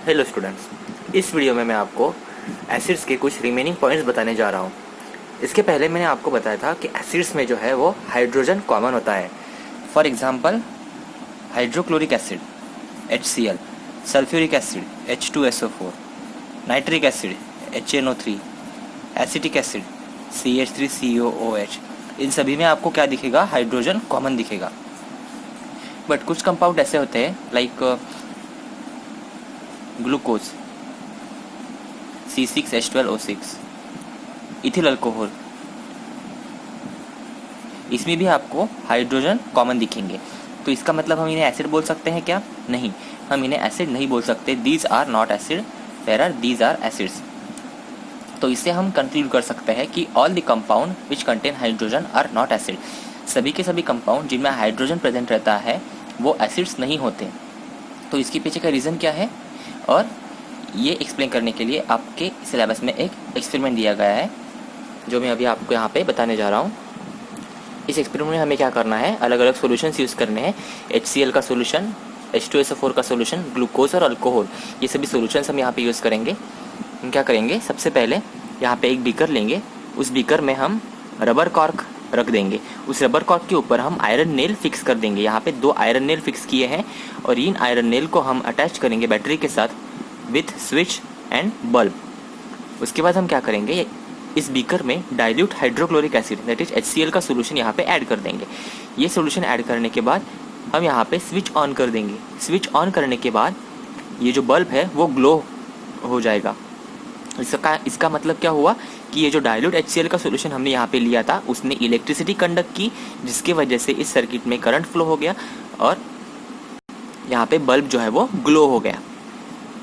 Hello students, इस video में मैं आपको एसिड्स के कुछ रिमेनिंग पॉइंट्स बताने जा रहा हूँ। इसके पहले मैंने आपको बताया था कि एसिड्स में जो है वो हाइड्रोजन कॉमन होता है। For example hydrochloric acid HCl, sulphuric acid H2SO4, nitric acid HNO3, acetic acid CH3COOH। इन सभी में आपको क्या दिखेगा? हाइड्रोजन कॉमन दिखेगा। बट कुछ कंपाउंड ऐसे होते हैं like glucose C6H12O6, ethyl alcohol, इसमें भी आपको हाइड्रोजन कॉमन दिखेंगे। तो इसका मतलब हम इन्हें एसिड बोल सकते हैं क्या? नहीं, हम इन्हें एसिड नहीं बोल सकते। These are not acid, where these are acids. तो इससे हम कंक्लूड कर सकते हैं कि all the compound which contain hydrogen are not acid. सभी के सभी कंपाउंड जिनमें हाइड्रोजन प्रेजेंट रहता है वो एसिड्स नहीं होते। तो इसके पीछे का रीज़न क्या है? और ये एक्सप्लेन करने के लिए आपके सिलेबस में एक एक्सपेरिमेंट दिया गया है जो मैं अभी आपको यहाँ पे बताने जा रहा हूँ। इस एक्सपेरिमेंट में हमें क्या करना है? अलग अलग सॉल्यूशंस यूज़ करने हैं। HCl का सॉल्यूशन, H2SO4 का सॉल्यूशन, ग्लूकोज और अल्कोहल, ये सभी सॉल्यूशंस हम यहाँ पे यूज़ करेंगे। हम क्या करेंगे? सबसे पहले यहाँ पे एक बीकर लेंगे। उस बीकर में हम रबर कॉर्क रख देंगे। उस रबर कॉर्क के ऊपर हम आयरन नेल फिक्स कर देंगे। यहाँ पे 2 आयरन नेल फिक्स किए हैं और इन आयरन नेल को हम अटैच करेंगे बैटरी के साथ विथ स्विच एंड बल्ब। उसके बाद हम क्या करेंगे? इस बीकर में dilute hydrochloric acid that is HCl का सोल्यूशन यहाँ पे ऐड कर देंगे। ये सोल्यूशन ऐड करने के बाद हम यहाँ पे स्विच ऑन कर देंगे। स्विच ऑन करने के बाद ये जो बल्ब है वो ग्लो हो जाएगा। इसका मतलब क्या हुआ कि ये जो डाइल्यूट HCl का सोल्यूशन हमने यहाँ पे लिया था उसने इलेक्ट्रिसिटी कंडक्ट की, जिसके वजह से इस सर्किट में करंट फ्लो हो गया और यहाँ पे बल्ब जो है वो ग्लो हो गया।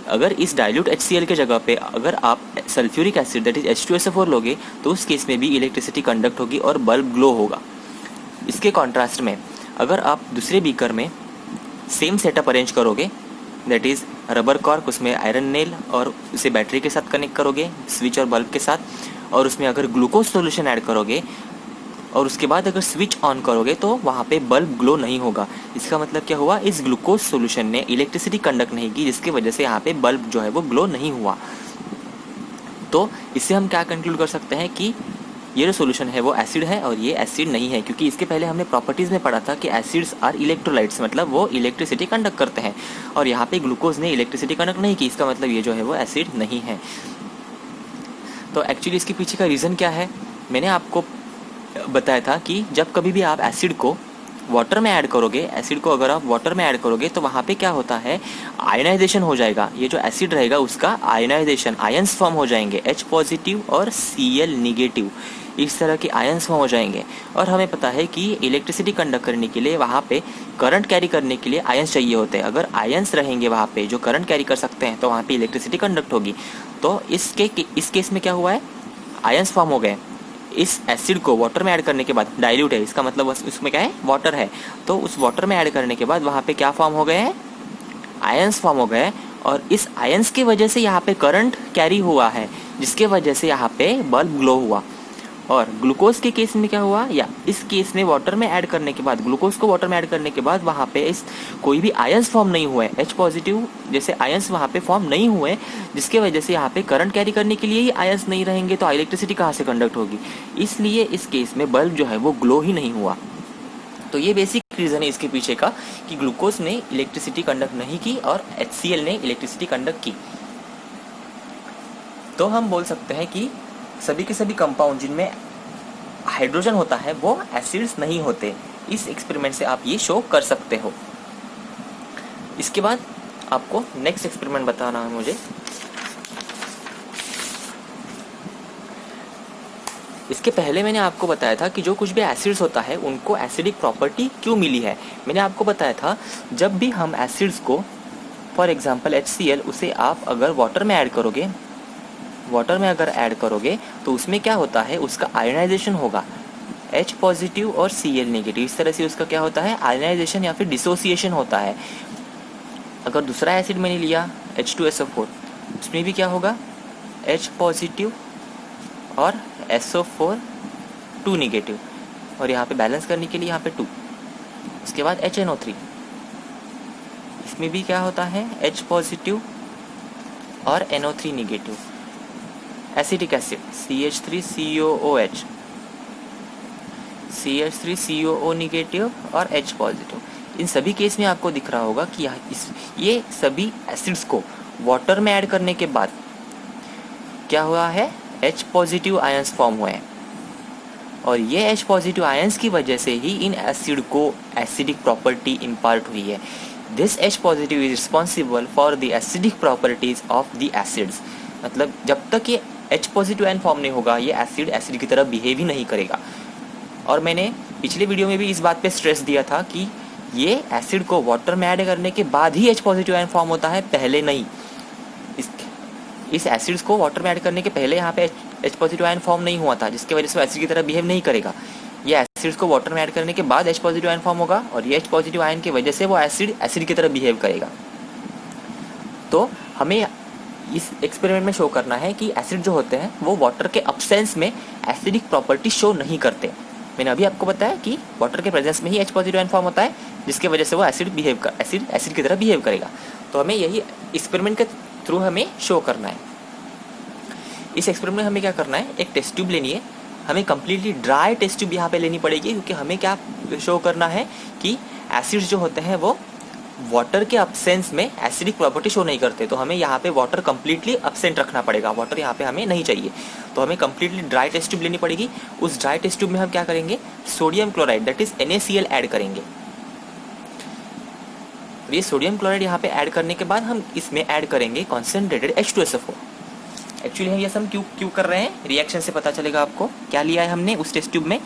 अगर इस डाइल्यूट HCl के जगह पे अगर आप sulphuric acid that is H2SO4 लोगे तो उस केस में भी इलेक्ट्रिसिटी कंडक्ट होगी और बल्ब ग्लो होगा। इसके कॉन्ट्रास्ट में अगर आप दूसरे बीकर में सेम सेटअप अरेंज करोगे, दैट इज़ रबर कॉर्क, उसमें आयरन नेल और उसे बैटरी के साथ कनेक्ट करोगे स्विच और बल्ब के साथ, और उसमें अगर ग्लूकोज सॉल्यूशन ऐड करोगे और उसके बाद अगर स्विच ऑन करोगे तो वहाँ पे बल्ब ग्लो नहीं होगा। इसका मतलब क्या हुआ? इस ग्लूकोज सॉल्यूशन ने इलेक्ट्रिसिटी कंडक्ट नहीं की, जिसकी वजह से यहाँ पे बल्ब जो है वो ग्लो नहीं हुआ। तो इससे हम क्या कंक्लूड कर सकते हैं कि ये जो सॉल्यूशन है वो एसिड है और ये एसिड नहीं है, क्योंकि इसके पहले हमने प्रॉपर्टीज़ में पढ़ा था कि एसिड्स आर इलेक्ट्रोलाइट्स, मतलब वो इलेक्ट्रिसिटी कंडक्ट करते हैं, और यहाँ पे ग्लूकोज ने इलेक्ट्रिसिटी कंडक्ट नहीं की। इसका मतलब ये जो है वो एसिड नहीं है। तो एक्चुअली इसके पीछे का रीज़न क्या है? मैंने आपको बताया था कि जब कभी भी आप एसिड को वाटर में ऐड करोगे, एसिड को अगर आप वाटर में ऐड करोगे तो वहाँ पे क्या होता है? आयनाइजेशन हो जाएगा। ये जो एसिड रहेगा उसका आयनाइजेशन, आयंस फॉर्म हो जाएंगे, H पॉजिटिव और Cl निगेटिव, इस तरह के आयंस फॉर्म हो जाएंगे। और हमें पता है कि इलेक्ट्रिसिटी कंडक्ट करने के लिए वहाँ पे करंट कैरी करने के लिए आयंस चाहिए होते हैं। अगर आयंस रहेंगे वहाँ पे जो करंट कैरी कर सकते हैं तो वहाँ पे इलेक्ट्रिसिटी कंडक्ट होगी। तो इस केस में क्या हुआ है? आयंस फॉर्म हो गए। इस एसिड को वाटर में ऐड करने के बाद, डाइल्यूट है इसका मतलब उसमें क्या है? वाटर है। तो उस वाटर में ऐड करने के बाद वहाँ पे क्या फॉर्म हो गए हैं? आयंस फॉर्म हो गए, और इस आयंस की वजह से यहाँ पे करंट कैरी हुआ है, जिसके वजह से यहाँ पे बल्ब ग्लो हुआ। और ग्लूकोज के केस में क्या हुआ? या इस केस में वाटर में ऐड करने के बाद, ग्लूकोज को वाटर में ऐड करने के बाद वहाँ पे इस कोई भी आयंस फॉर्म नहीं हुए, H पॉजिटिव जैसे आयंस वहाँ पे फॉर्म नहीं हुए, जिसके वजह से यहाँ पे करंट कैरी करने के लिए ही आयंस नहीं रहेंगे तो इलेक्ट्रिसिटी कहाँ से कंडक्ट होगी? इसलिए इस केस में बल्ब जो है वो ग्लो ही नहीं हुआ। तो ये बेसिक रीज़न है इसके पीछे का कि ग्लूकोज ने इलेक्ट्रिसिटी कंडक्ट नहीं की और HCl ने इलेक्ट्रिसिटी कंडक्ट की। तो हम बोल सकते हैं कि सभी के सभी कंपाउंड जिनमें हाइड्रोजन होता है वो एसिड्स नहीं होते। इस एक्सपेरिमेंट से आप ये शो कर सकते हो। इसके बाद आपको नेक्स्ट एक्सपेरिमेंट बताना है मुझे। इसके पहले मैंने आपको बताया था कि जो कुछ भी एसिड्स होता है उनको एसिडिक प्रॉपर्टी क्यों मिली है। मैंने आपको बताया था जब भी हम एसिड्स को, फॉर एग्जांपल HCl, उसे आप अगर वाटर में ऐड करोगे, वाटर में अगर ऐड करोगे तो उसमें क्या होता है? उसका आयनाइजेशन होगा, H पॉजिटिव और Cl नेगेटिव, इस तरह से उसका क्या होता है? आयनाइजेशन या फिर डिसोसिएशन होता है। अगर दूसरा एसिड मैंने लिया H2SO4, उसमें भी क्या होगा? H पॉजिटिव और SO4 2 नेगेटिव, और यहाँ पे बैलेंस करने के लिए यहाँ पे 2। उसके बाद HNO3, इसमें भी क्या होता है? H पॉजिटिव और NO3 negative. Acetic acid CH3COOH, CH3COO negative और H पॉजिटिव। इन सभी केस में आपको दिख रहा होगा कि ये सभी एसिड्स को वाटर में ऐड करने के बाद क्या हुआ है, H पॉजिटिव आयंस फॉर्म हुए हैं, और ये H पॉजिटिव आयंस की वजह से ही इन एसिड को एसिडिक प्रॉपर्टी इम्पार्ट हुई है। This H positive is responsible for the acidic properties of the acids. मतलब जब तक ये H पॉजिटिव आयन फॉर्म नहीं होगा ये एसिड की तरह बिहेव ही नहीं करेगा। और मैंने पिछले वीडियो में भी इस बात पे स्ट्रेस दिया था कि ये एसिड को वाटर में ऐड करने के बाद ही H पॉजिटिव आयन फॉर्म होता है, पहले नहीं। इस एसिड्स को वाटर में ऐड करने के पहले यहाँ पे H पॉजिटिव आयन फॉर्म नहीं हुआ था, जिसकी वजह से वो एसिड की तरह बिहेव नहीं करेगा। ये एसिड्स को वाटर में ऐड करने के बाद H पॉजिटिव आयन फॉर्म होगा, और ये H पॉजिटिव आयन की वजह से वो एसिड की तरह बिहेव करेगा। तो हमें इस एक्सपेरिमेंट में शो करना है कि एसिड जो होते हैं वो वाटर के अब्सेंस में एसिडिक प्रॉपर्टी शो नहीं करते। मैंने अभी आपको बताया कि वाटर के प्रेजेंस में ही H पॉजिटिव आयन फॉर्म होता है, जिसकी वजह से वो एसिड की तरह बिहेव करेगा। तो हमें यही एक्सपेरिमेंट के थ्रू हमें शो करना है। इस एक्सपेरिमेंट में हमें क्या करना है, एक टेस्ट ट्यूब लेनी है। हमें कम्प्लीटली ड्राई टेस्ट ट्यूब यहाँ पे लेनी पड़ेगी, क्योंकि हमें क्या शो करना है कि एसिड्स जो होते हैं वो वाटर के अब्सेंस में एसिडिक प्रॉपर्टी शो नहीं करते। तो हमें यहाँ पे वाटर कम्प्लीटली अब्सेंट रखना पड़ेगा, वाटर यहाँ पे हमें नहीं चाहिए। तो हमें कम्प्लीटली ड्राई टेस्ट ट्यूब लेनी पड़ेगी। उस ड्राई टेस्ट ट्यूब में हम क्या करेंगे, sodium chloride that is NaCl add करेंगे। ये सोडियम क्लोराइड यहाँ पे ऐड करने के बाद हम इसमें ऐड करेंगे कॉन्सेंट्रेटेड H2SO4। एक्चुअली हम ये सब क्यों कर रहे हैं, रिएक्शन से पता चलेगा आपको। क्या लिया है हमने उस टेस्ट ट्यूब में,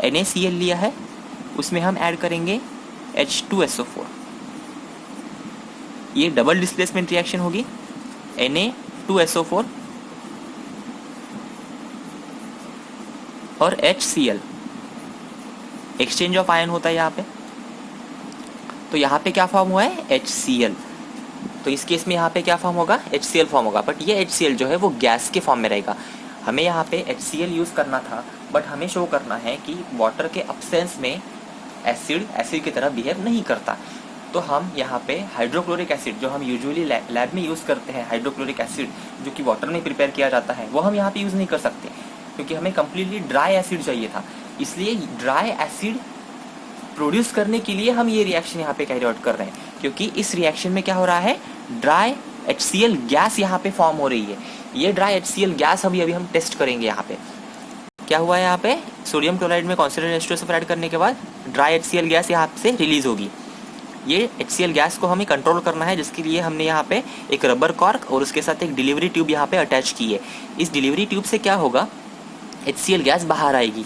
NaCl लिया है, उसमें हम ऐड करेंगे H2SO4। ये डबल डिस्प्लेसमेंट रिएक्शन होगी, Na2SO4 और HCl, एक्सचेंज ऑफ आयन होता है यहाँ पे। तो यहाँ पे क्या फॉर्म हुआ है, HCl। तो इस केस में यहाँ पे क्या फॉर्म होगा, HCl फॉर्म होगा। बट ये HCl जो है वो गैस के फॉर्म में रहेगा। हमें यहाँ पे HCl यूज़ करना था, बट हमें शो करना है कि वाटर के अब्सेंस में एसिड की तरह बिहेव नहीं करता। तो हम यहाँ पे हाइड्रोक्लोरिक एसिड, जो हम यूजुअली लैब में यूज़ करते हैं, हाइड्रोक्लोरिक एसिड जो कि वाटर में प्रिपेयर किया जाता है, वो हम यहाँ पे यूज़ नहीं कर सकते, क्योंकि हमें कम्प्लीटली ड्राई एसिड चाहिए था। इसलिए ड्राई एसिड प्रोड्यूस करने के लिए हम ये रिएक्शन यहाँ पे कैरी आउट कर रहे हैं, क्योंकि इस रिएक्शन में क्या हो रहा है, ड्राई HCl गैस यहाँ पे फॉर्म हो रही है। ये ड्राई HCl गैस अभी हम टेस्ट करेंगे। यहाँ पे क्या हुआ है, यहाँ पे सोडियम क्लोराइड में कॉन्सेंट्रेटेड H2SO4 ऐड करने के बाद ड्राई HCl गैस यहाँ से रिलीज होगी। ये HCl गैस को हमें कंट्रोल करना है, जिसके लिए हमने यहाँ पे एक रबर कॉर्क और उसके साथ एक डिलीवरी ट्यूब यहाँ पे अटैच की है। इस डिलीवरी ट्यूब से क्या होगा, HCl गैस बाहर आएगी।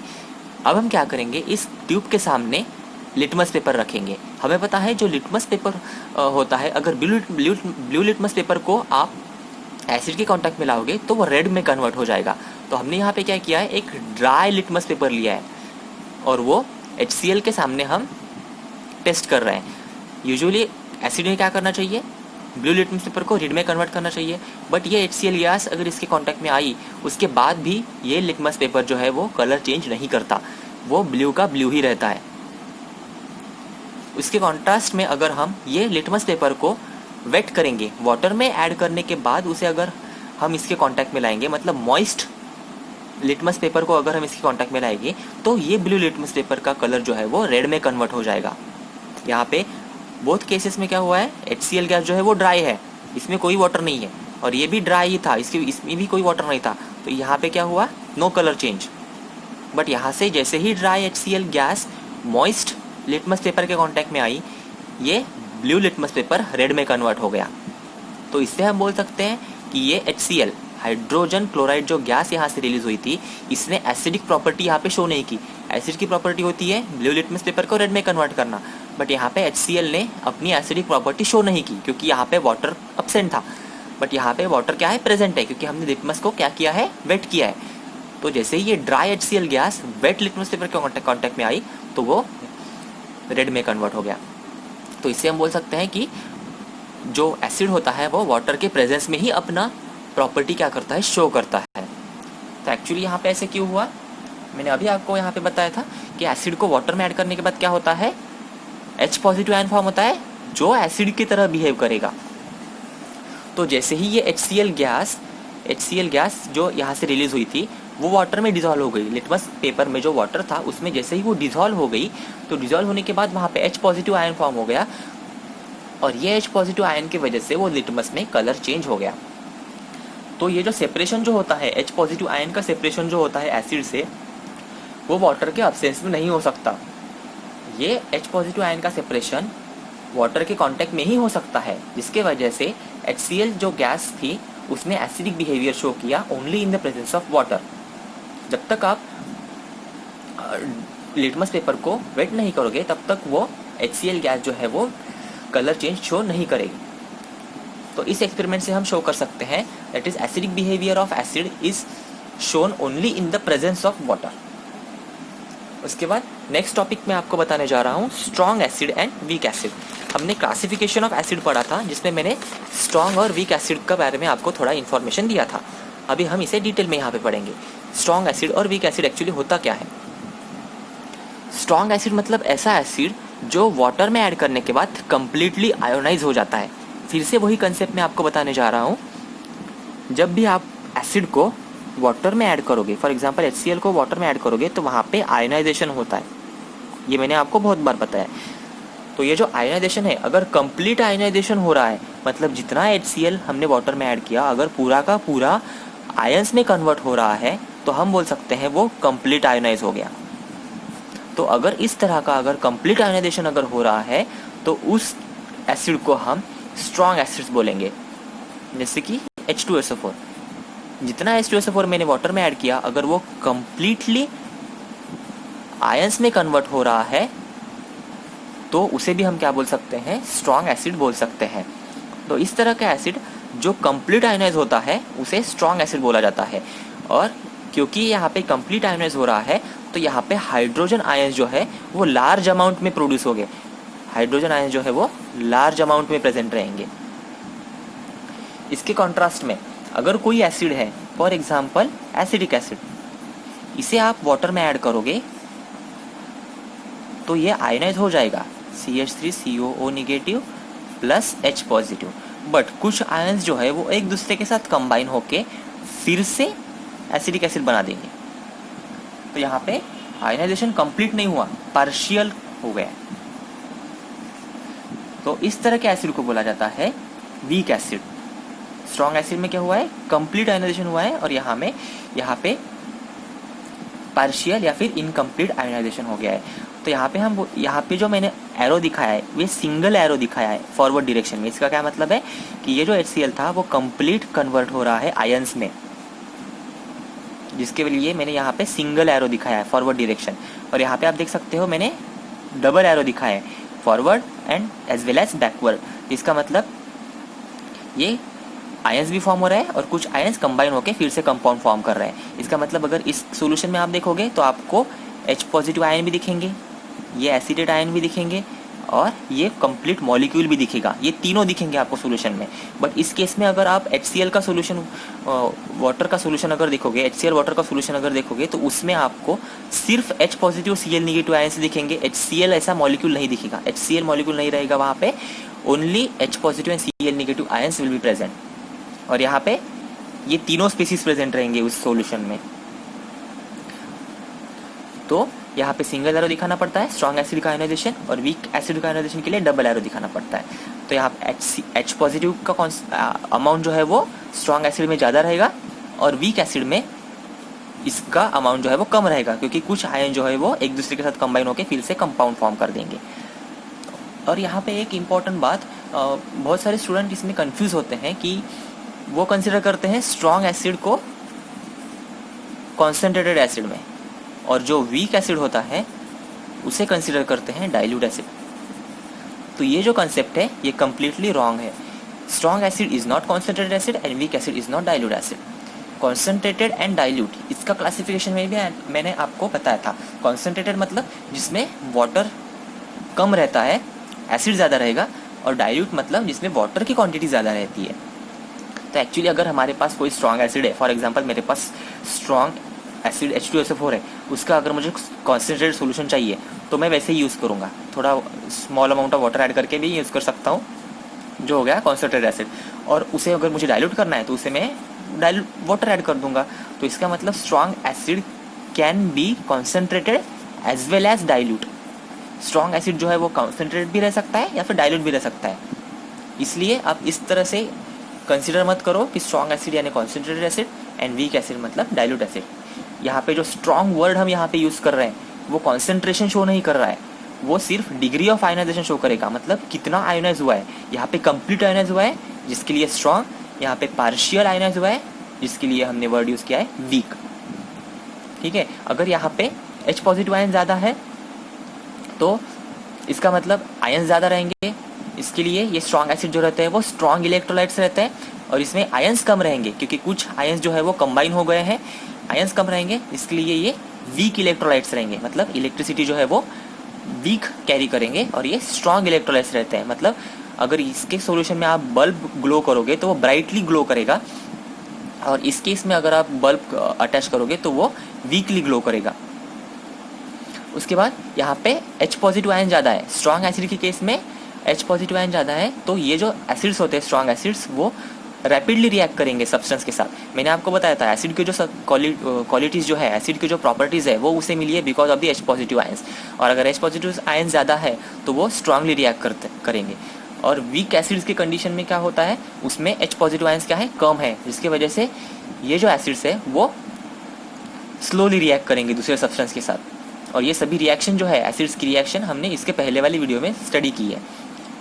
अब हम क्या करेंगे, इस ट्यूब के सामने लिटमस पेपर रखेंगे। हमें पता है जो लिटमस पेपर होता है, अगर ब्लू लिटमस पेपर को आप एसिड के कांटेक्ट में लाओगे तो वो रेड में कन्वर्ट हो जाएगा। तो हमने यहाँ पे क्या किया है, एक ड्राई लिटमस पेपर लिया है और वो HCl के सामने हम टेस्ट कर रहे हैं। यूजुअली एसिड में क्या करना चाहिए, ब्लू लिटमस पेपर को रेड में कन्वर्ट करना चाहिए, बट ये HCl गैस अगर इसके कांटेक्ट में आई उसके बाद भी ये लिटमस पेपर जो है वो कलर चेंज नहीं करता, वो ब्लू का ब्लू ही रहता है। उसके कॉन्ट्रास्ट में अगर हम ये लिटमस पेपर को वेट करेंगे, वाटर में ऐड करने के बाद उसे अगर हम इसके कांटेक्ट में लाएंगे, मतलब मॉइस्ट लिटमस पेपर को अगर हम इसके कांटेक्ट में लाएंगे, तो ये ब्लू लिटमस पेपर का कलर जो है वो रेड में कन्वर्ट हो जाएगा। यहाँ पे बोथ केसेस में क्या हुआ है, HCl गैस जो है वो ड्राई है, इसमें कोई वाटर नहीं है, और ये भी ड्राई ही था, इसमें भी कोई वाटर नहीं था। तो यहाँ पे क्या हुआ, नो कलर चेंज। बट यहाँ से जैसे ही dry HCl gas moist litmus paper के कांटेक्ट में आई, ये ब्लू लिटमस पेपर रेड में कन्वर्ट हो गया। तो इससे हम बोल सकते हैं कि ये HCl हाइड्रोजन क्लोराइड जो गैस यहाँ से रिलीज हुई थी, इसने एसिडिक प्रॉपर्टी यहाँ पे शो नहीं की। एसिड की प्रॉपर्टी होती है ब्लू लिटमस पेपर को रेड में कन्वर्ट करना, बट यहाँ पे HCl ने अपनी एसिडिक प्रॉपर्टी शो नहीं की, क्योंकि यहाँ पे वाटर अब्सेंट था। बट यहाँ पे वाटर क्या है, प्रेजेंट है, क्योंकि हमने लिटमस को क्या किया है, वेट किया है। तो जैसे ही ये dry HCl gas wet litmus paper के कॉन्टेक्ट में आई तो वो रेड में कन्वर्ट हो गया। तो इससे हम बोल सकते हैं कि जो एसिड होता है वो वाटर के प्रेजेंस में ही अपना प्रॉपर्टी क्या करता है, शो करता है। तो एक्चुअली यहाँ पे ऐसे क्यों हुआ, मैंने अभी आपको यहाँ पे बताया था कि एसिड को वाटर में ऐड करने के बाद क्या होता है, H पॉजिटिव आयन फॉर्म होता है जो एसिड की तरह बिहेव करेगा। तो जैसे ही ये HCl गैस जो यहाँ से रिलीज हुई थी वो वाटर में डिजॉल्व हो गई। लिटमस पेपर में जो वाटर था उसमें जैसे ही वो डिजॉल्व हो गई, तो डिजॉल्व होने के बाद वहाँ पे H पॉजिटिव आयन फॉर्म हो गया, और ये H पॉजिटिव आयन की वजह से वो लिटमस में कलर चेंज हो गया। तो ये जो सेपरेशन जो होता है, H पॉजिटिव आयन का सेपरेशन जो होता है एसिड से, वो वाटर के अब्सेंस में नहीं हो सकता। ये H पॉजिटिव आयन का सेपरेशन वाटर के कांटेक्ट में ही हो सकता है, जिसके वजह से HCl जो गैस थी उसने एसिडिक बिहेवियर शो किया only in the presence of water. जब तक आप लिटमस पेपर को वेट नहीं करोगे तब तक वो HCl गैस जो है वो कलर चेंज शो नहीं करेगी। तो इस एक्सपेरिमेंट से हम शो कर सकते हैं that is acidic behaviour of acid is shown only in the presence of water. उसके बाद नेक्स्ट टॉपिक मैं आपको बताने जा रहा हूँ strong acid and weak acid. हमने क्लासिफिकेशन ऑफ एसिड पढ़ा था जिसमें मैंने स्ट्रॉन्ग और वीक एसिड के बारे में आपको थोड़ा इन्फॉर्मेशन दिया था। अभी हम इसे डिटेल में यहाँ पे पढ़ेंगे। स्ट्रॉन्ग एसिड और वीक एसिड एक्चुअली होता क्या है। स्ट्रॉन्ग एसिड मतलब ऐसा एसिड जो वाटर में ऐड करने के बाद कंप्लीटली आयोनाइज हो जाता है। फिर से वही कंसेप्ट मैं आपको बताने जा रहा हूँ। जब भी आप एसिड को वाटर में ऐड करोगे, फॉर एग्जांपल HCl को वाटर में ऐड करोगे, तो वहाँ पे आयोनाइजेशन होता है। ये मैंने आपको बहुत बार बताया। तो ये जो आयोनाइजेशन है, अगर कंप्लीट आयोनाइजेशन हो रहा है, मतलब जितना HCl हमने वाटर में ऐड किया अगर पूरा का पूरा आयंस में कन्वर्ट हो रहा है, तो हम बोल सकते हैं वो कंप्लीट आयोनाइज हो गया। तो अगर इस तरह का अगर कंप्लीट आयोनाइजेशन अगर हो रहा है तो उस एसिड को हम स्ट्रॉन्ग एसिड्स बोलेंगे। जैसे कि H2SO4, जितना H2SO4 मैंने वाटर में ऐड किया अगर वो कंप्लीटली आयंस में कन्वर्ट हो रहा है तो उसे भी हम क्या बोल सकते हैं, स्ट्रॉन्ग एसिड बोल सकते हैं। तो इस तरह का एसिड जो कंप्लीट आयोनाइज होता है उसे स्ट्रॉन्ग एसिड बोला जाता है। और क्योंकि यहाँ पे कंप्लीट आयोनाइज हो रहा है तो यहाँ पे हाइड्रोजन आयन जो है वो लार्ज अमाउंट में प्रोड्यूस होंगे। हाइड्रोजन आयन जो है वो लार्ज अमाउंट में प्रेजेंट रहेंगे। इसके कॉन्ट्रास्ट में अगर कोई एसिड है, फॉर एग्जांपल एसिडिक एसिड, इसे आप वाटर में ऐड करोगे तो ये आयोनाइज हो जाएगा CH3COO negative plus H positive. But कुछ आयंस जो है वो एक दूसरे के साथ कंबाइन होके फिर से एसिडिक एसिड बना देंगे। तो यहाँ पे आयोनाइजेशन कंप्लीट नहीं हुआ, पार्शियल हो गया। तो इस तरह के एसिड को बोला जाता है वीक एसिड। स्ट्रॉन्ग एसिड में क्या हुआ है, कंप्लीट आयोनाइजेशन हुआ है, और यहाँ पे पार्शियल या फिर इनकम्प्लीट आयोनाइजेशन हो गया है। तो यहाँ पे जो मैंने एरो दिखाया है वे सिंगल एरो दिखाया है फॉरवर्ड डायरेक्शन में। इसका क्या मतलब है कि ये जो HCl था वो कंप्लीट कन्वर्ट हो रहा है आयंस में, जिसके लिए मैंने यहाँ पे सिंगल एरो दिखाया है फॉरवर्ड डायरेक्शन। और यहाँ पे आप देख सकते हो मैंने डबल एरो दिखाया है forward and as well as backward. इसका मतलब ये आयंस भी फॉर्म हो रहा है और कुछ आयंस कंबाइन होकर फिर से कंपाउंड फॉर्म कर रहे हैं। इसका मतलब अगर इस सॉल्यूशन में आप देखोगे तो आपको H पॉजिटिव आयन भी दिखेंगे, ये एसिडेट आयन भी दिखेंगे और ये कंप्लीट मॉलिक्यूल भी दिखेगा। ये तीनों दिखेंगे आपको सॉल्यूशन में। बट इस केस में अगर आप HCl का सॉल्यूशन वाटर का सॉल्यूशन अगर देखोगे, HCl वाटर का सॉल्यूशन अगर देखोगे तो उसमें आपको सिर्फ H positive Cl negative ions दिखेंगे। HCl ऐसा मॉलिक्यूल नहीं दिखेगा, HCl मॉलिक्यूल नहीं रहेगा वहाँ पे, only H positive and Cl negative ions will be present. और यहाँ पे ये तीनों स्पीसीज प्रेजेंट रहेंगे उस सॉल्यूशन में। तो यहाँ पे सिंगल एरो दिखाना पड़ता है स्ट्रॉन्ग एसिड का आयोनाइजेशन, और वीक एसिड का आयोनाइजेशन के लिए डबल एरो दिखाना पड़ता है। तो यहाँ पे H पॉजिटिव का अमाउंट जो है वो स्ट्रॉन्ग एसिड में ज़्यादा रहेगा और वीक एसिड में इसका अमाउंट जो है वो कम रहेगा, क्योंकि कुछ आयन जो है वो एक दूसरे के साथ कंबाइन होकर फिर से कंपाउंड फॉर्म कर देंगे। और यहाँ पे एक इम्पॉर्टेंट बात, बहुत सारे स्टूडेंट इसमें कंफ्यूज होते हैं कि वो कंसिडर करते हैं स्ट्रॉन्ग एसिड को कॉन्सेंट्रेटेड एसिड में, और जो वीक एसिड होता है उसे कंसिडर करते हैं डाइल्यूट एसिड। तो ये जो कंसेप्ट है ये कम्प्लीटली रॉन्ग है। Strong acid is not concentrated acid and weak acid is not dilute acid. Concentrated and dilute, इसका क्लासिफिकेशन में भी मैंने आपको बताया था। कॉन्सेंट्रेटेड मतलब जिसमें वाटर कम रहता है, एसिड ज़्यादा रहेगा, और डाइल्यूट मतलब जिसमें वाटर की क्वांटिटी ज़्यादा रहती है। तो एक्चुअली अगर हमारे पास कोई स्ट्रॉन्ग एसिड है, फॉर एग्जांपल मेरे पास स्ट्रॉन्ग एसिड H2SO4 है, उसका अगर मुझे कॉन्सेंट्रेटेड सॉल्यूशन चाहिए तो मैं वैसे ही यूज़ करूँगा, थोड़ा small amount of water add करके भी यूज़ कर सकता हूँ। जो हो गया कॉन्सेंट्रेटेड एसिड, और उसे अगर मुझे डाइल्यूट करना है तो उसे मैं डाइल्यूट वाटर ऐड कर दूंगा। तो इसका मतलब strong acid can be concentrated as well as dilute. Strong acid जो है वो कॉन्सेंट्रेटेड भी रह सकता है या फिर डाइल्यूट भी रह सकता है। इसलिए आप इस तरह से कंसिडर मत करो कि स्ट्रॉन्ग एसिड यानी concentrated acid and weak acid मतलब डाइल्यूट एसिड। यहाँ पे जो स्ट्रॉन्ग वर्ड हम यहाँ पे यूज़ कर रहे हैं वो कॉन्सेंट्रेशन शो नहीं कर रहा है, वो सिर्फ डिग्री ऑफ आयोनाइजेशन शो करेगा, मतलब कितना आयोनाइज हुआ है। यहाँ पे कंप्लीट आयोनाइज हुआ है जिसके लिए स्ट्रॉन्ग, यहाँ पे पार्शियल आयोनाइज हुआ है जिसके लिए हमने वर्ड यूज़ किया है वीक। ठीक है, अगर यहाँ पे H पॉजिटिव आयन ज़्यादा है तो इसका मतलब आयन ज़्यादा रहेंगे, इसके लिए ये स्ट्रॉन्ग एसिड जो रहते हैं वो स्ट्रॉन्ग इलेक्ट्रोलाइट्स रहते हैं, और इसमें आयंस कम रहेंगे क्योंकि कुछ आयंस जो है वो कंबाइन हो गए हैं, आयंस कम रहेंगे, इसके लिए ये वीक इलेक्ट्रोलाइट्स रहेंगे, मतलब इलेक्ट्रिसिटी जो है वो वीक कैरी करेंगे, और ये स्ट्रॉन्ग इलेक्ट्रोलाइट्स रहते हैं। मतलब अगर इसके सॉल्यूशन में आप बल्ब ग्लो करोगे तो वो ब्राइटली ग्लो करेगा, और इस केस में अगर आप बल्ब अटैच करोगे तो वो वीकली ग्लो करेगा। उसके बाद यहाँ पे H पॉजिटिव आयन ज़्यादा है, स्ट्रॉन्ग एसिड के केस में H पॉजिटिव आयन ज़्यादा है, तो ये जो एसिड्स होते हैं स्ट्रॉन्ग एसिड्स वो रैपिडली रिएक्ट करेंगे सब्सटेंस के साथ। मैंने आपको बताया था एसिड के जो क्वालिटीज़ जो है, एसिड की जो प्रॉपर्टीज़ है वो उसे मिली है because of the H positive ions, और अगर H पॉजिटिव आयन ज़्यादा है तो वो स्ट्रांगली रिएक्ट करेंगे। और वीक एसिड्स के कंडीशन में क्या होता है, उसमें H पॉजिटिव आयंस क्या है, कम है, जिसकी वजह से ये जो एसिड्स है वो स्लोली रिएक्ट करेंगे दूसरे सब्सटेंस के साथ। और ये सभी रिएक्शन जो है एसिड्स की रिएक्शन हमने इसके पहले वाली वीडियो में स्टडी की है।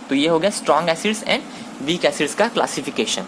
तो ये हो गया strong acids and weak acids का क्लासिफिकेशन।